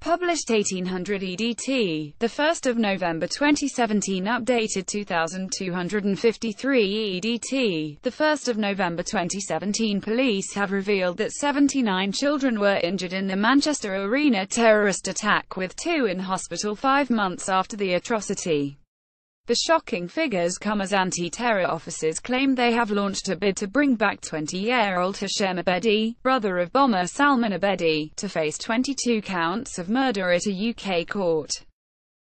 Published 1800 EDT, 1 November 2017. Updated 2253 EDT, 1 November 2017. Police have revealed that 79 children were injured in the Manchester Arena terrorist attack, with 2 in hospital 5 months after the atrocity. The shocking figures come as anti-terror officers claim they have launched a bid to bring back 20-year-old Hashim Abedi, brother of bomber Salman Abedi, to face 22 counts of murder at a UK court.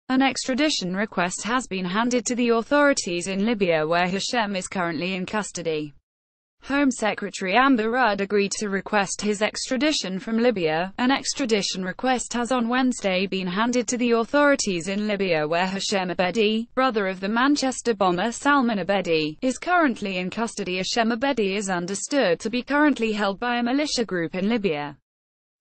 An extradition request has been handed to the authorities in Libya, where Hashim is currently in custody. Home Secretary Amber Rudd agreed to request his extradition from Libya. An extradition request has on Wednesday been handed to the authorities in Libya, where Hashim Abedi, brother of the Manchester bomber Salman Abedi, is currently in custody. Hashim Abedi is understood to be currently held by a militia group in Libya.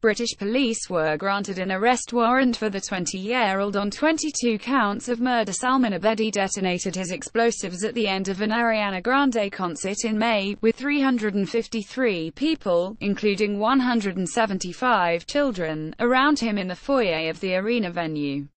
British police were granted an arrest warrant for the 20-year-old on 22 counts of murder. Salman Abedi detonated his explosives at the end of an Ariana Grande concert in May, with 353 people, including 175 children, around him in the foyer of the arena venue.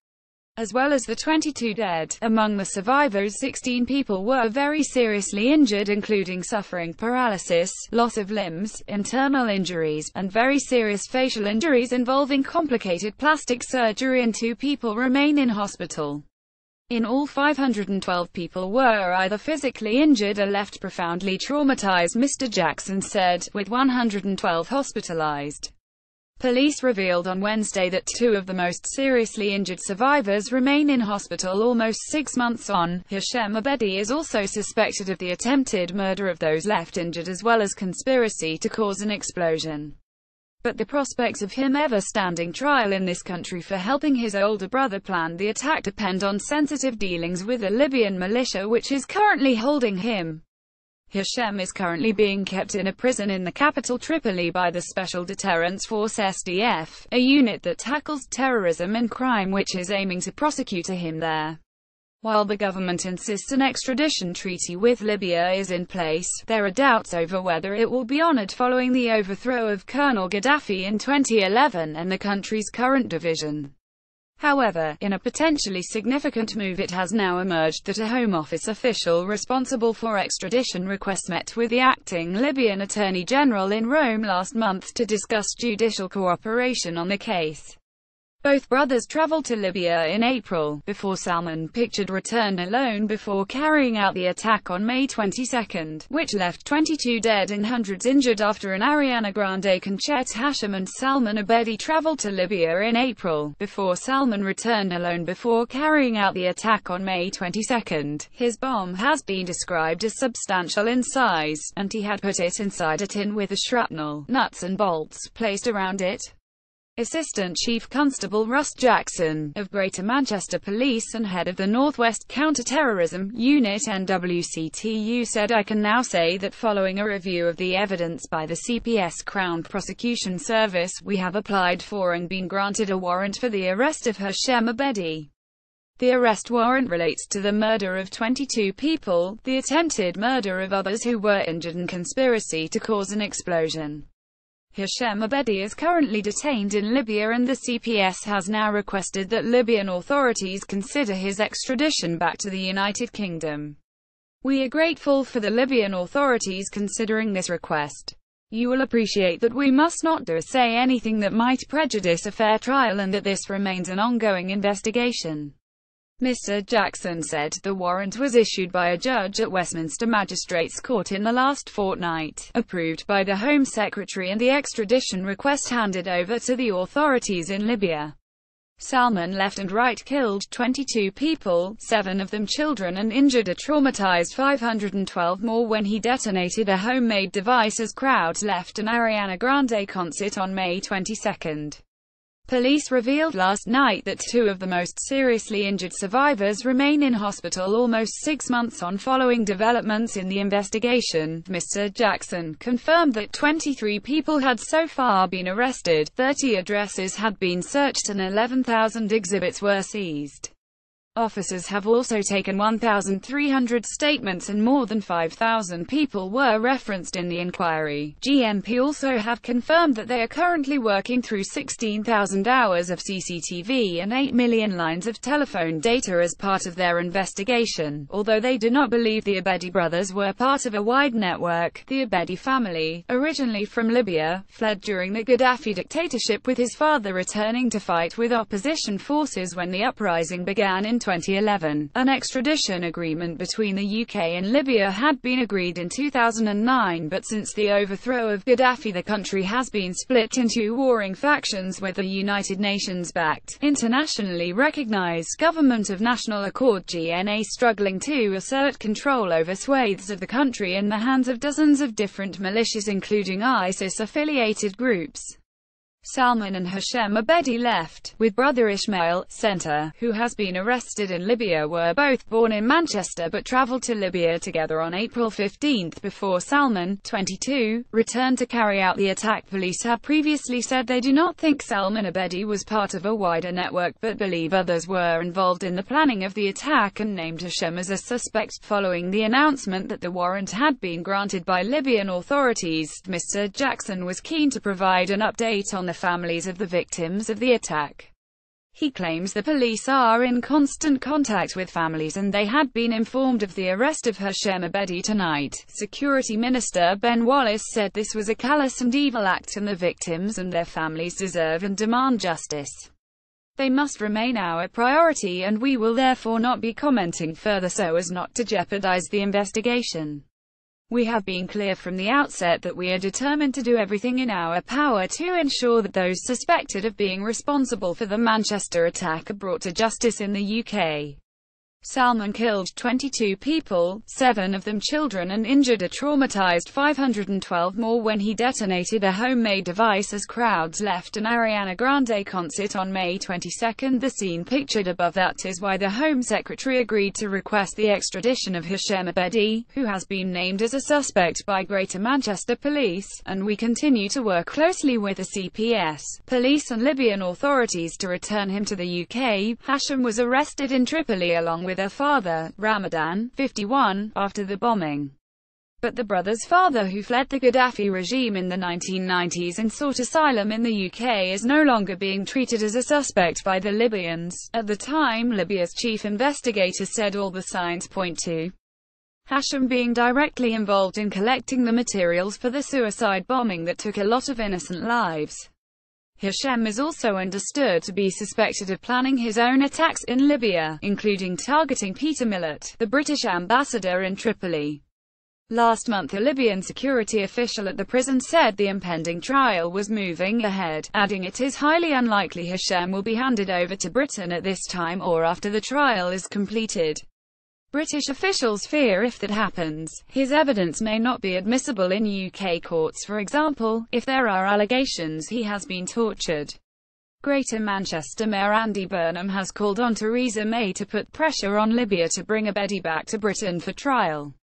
As well as the 22 dead. Among the survivors, 16 people were very seriously injured, including suffering paralysis, loss of limbs, internal injuries, and very serious facial injuries involving complicated plastic surgery, and 2 people remain in hospital. In all, 512 people were either physically injured or left profoundly traumatized, Mr. Jackson said, with 112 hospitalized. Police revealed on Wednesday that 2 of the most seriously injured survivors remain in hospital almost 6 months on. Hashim Abedi is also suspected of the attempted murder of those left injured, as well as conspiracy to cause an explosion. But the prospects of him ever standing trial in this country for helping his older brother plan the attack depend on sensitive dealings with the Libyan militia, which is currently holding him. Hashim is currently being kept in a prison in the capital Tripoli by the Special Deterrence Force (SDF), a unit that tackles terrorism and crime, which is aiming to prosecute him there. While the government insists an extradition treaty with Libya is in place, there are doubts over whether it will be honored following the overthrow of Colonel Gaddafi in 2011 and the country's current division. However, in a potentially significant move, it has now emerged that a Home Office official responsible for extradition requests met with the acting Libyan Attorney General in Rome last month to discuss judicial cooperation on the case. Both brothers traveled to Libya in April, before Salman pictured returned alone before carrying out the attack on May 22, which left 22 dead and hundreds injured after an Ariana Grande concert. Hashim and Salman Abedi traveled to Libya in April, before Salman returned alone before carrying out the attack on May 22. His bomb has been described as substantial in size, and he had put it inside a tin with the shrapnel, nuts and bolts placed around it. Assistant Chief Constable Russ Jackson, of Greater Manchester Police and head of the Northwest Counter-Terrorism Unit NWCTU, said, "I can now say that following a review of the evidence by the CPS Crown Prosecution Service, we have applied for and been granted a warrant for the arrest of Hashim Abedi. The arrest warrant relates to the murder of 22 people, the attempted murder of others who were injured, and conspiracy to cause an explosion." Hashim Abedi is currently detained in Libya, and the CPS has now requested that Libyan authorities consider his extradition back to the United Kingdom. "We are grateful for the Libyan authorities considering this request. You will appreciate that we must not do or say anything that might prejudice a fair trial, and that this remains an ongoing investigation," Mr. Jackson said. The warrant was issued by a judge at Westminster Magistrates Court in the last fortnight, approved by the Home Secretary, and the extradition request handed over to the authorities in Libya. Salman left and right killed 22 people, 7 of them children, and injured or traumatized 512 more when he detonated a homemade device as crowds left an Ariana Grande concert on May 22. Police revealed last night that 2 of the most seriously injured survivors remain in hospital almost 6 months on. Following developments in the investigation, Mr. Jackson confirmed that 23 people had so far been arrested, 30 addresses had been searched, and 11,000 exhibits were seized. Officers have also taken 1,300 statements and more than 5,000 people were referenced in the inquiry. GMP also have confirmed that they are currently working through 16,000 hours of CCTV and 8 million lines of telephone data as part of their investigation. Although they do not believe the Abedi brothers were part of a wide network, the Abedi family, originally from Libya, fled during the Gaddafi dictatorship, with his father returning to fight with opposition forces when the uprising began in 2011. An extradition agreement between the UK and Libya had been agreed in 2009, but since the overthrow of Gaddafi the country has been split into warring factions, with the United Nations-backed, internationally recognized Government of National Accord (GNA) struggling to assert control over swathes of the country in the hands of dozens of different militias including ISIS-affiliated groups. Salman and Hashem Abedi left, with brother Ismail Center, who has been arrested in Libya, were both born in Manchester but travelled to Libya together on April 15 before Salman, 22, returned to carry out the attack. Police have previously said they do not think Salman Abedi was part of a wider network but believe others were involved in the planning of the attack, and named Hashem as a suspect. Following the announcement that the warrant had been granted by Libyan authorities, Mr. Jackson was keen to provide an update on the families of the victims of the attack. He claims the police are in constant contact with families and they had been informed of the arrest of Hashem Abedi tonight. Security Minister Ben Wallace said this was a callous and evil act and the victims and their families deserve and demand justice. They must remain our priority and we will therefore not be commenting further so as not to jeopardize the investigation. We have been clear from the outset that we are determined to do everything in our power to ensure that those suspected of being responsible for the Manchester attack are brought to justice in the UK. Salman killed 22 people, 7 of them children, and injured or traumatized 512 more when he detonated a homemade device as crowds left an Ariana Grande concert on May 22. The scene pictured above that is why the Home Secretary agreed to request the extradition of Hashem Abedi, who has been named as a suspect by Greater Manchester Police, and we continue to work closely with the CPS, police and Libyan authorities to return him to the UK. Hashem was arrested in Tripoli along with their father, Ramadan, 51, after the bombing. But the brother's father, who fled the Gaddafi regime in the 1990s and sought asylum in the UK, is no longer being treated as a suspect by the Libyans. At the time, Libya's chief investigator said all the signs point to Hashem being directly involved in collecting the materials for the suicide bombing that took a lot of innocent lives. Hashem is also understood to be suspected of planning his own attacks in Libya, including targeting Peter Millet, the British ambassador in Tripoli. Last month a Libyan security official at the prison said the impending trial was moving ahead, adding it is highly unlikely Hashem will be handed over to Britain at this time or after the trial is completed. British officials fear if that happens, his evidence may not be admissible in UK courts, for example, if there are allegations he has been tortured. Greater Manchester Mayor Andy Burnham has called on Theresa May to put pressure on Libya to bring Abedi back to Britain for trial.